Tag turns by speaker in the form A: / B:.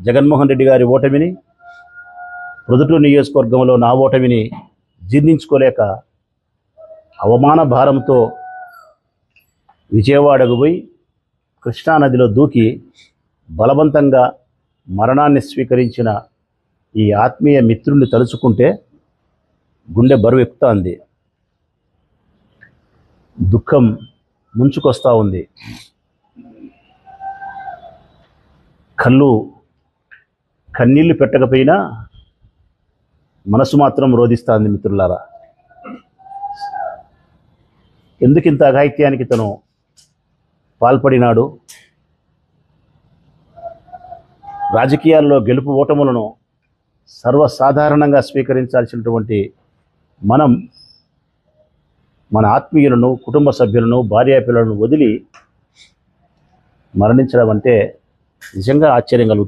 A: జగన్మోహన్ రెడ్డి గారి ఓటమిని, ప్రొద్దుటూరు నియోజకవర్గంలో నా ఓటమిని జీర్ణించుకోలేక అవమాన భారంతో విజయవాడకు పోయి కృష్ణానదిలో దూకి బలవంతంగా మరణాన్ని స్వీకరించిన ఈ ఆత్మీయ మిత్రుడిని తలుచుకుంటే గుండె బరువు ఎక్కుతోంది. దుఃఖం ముంచుకొస్తూ ఉంది. కన్నీళ్లు పెట్టకపోయినా మనసు మాత్రం రోధిస్తుంది. మిత్రులారా, ఎందుకింత అఘాయిత్యానికి తను పాల్పడినాడు? రాజకీయాల్లో గెలుపు ఓటములను సర్వసాధారణంగా స్వీకరించాల్సినటువంటి మనం మన ఆత్మీయులను, కుటుంబ సభ్యులను, భార్యాపిల్లలను వదిలి మరణించడం అంటే నిజంగా ఆశ్చర్యం కలుగుతుంది.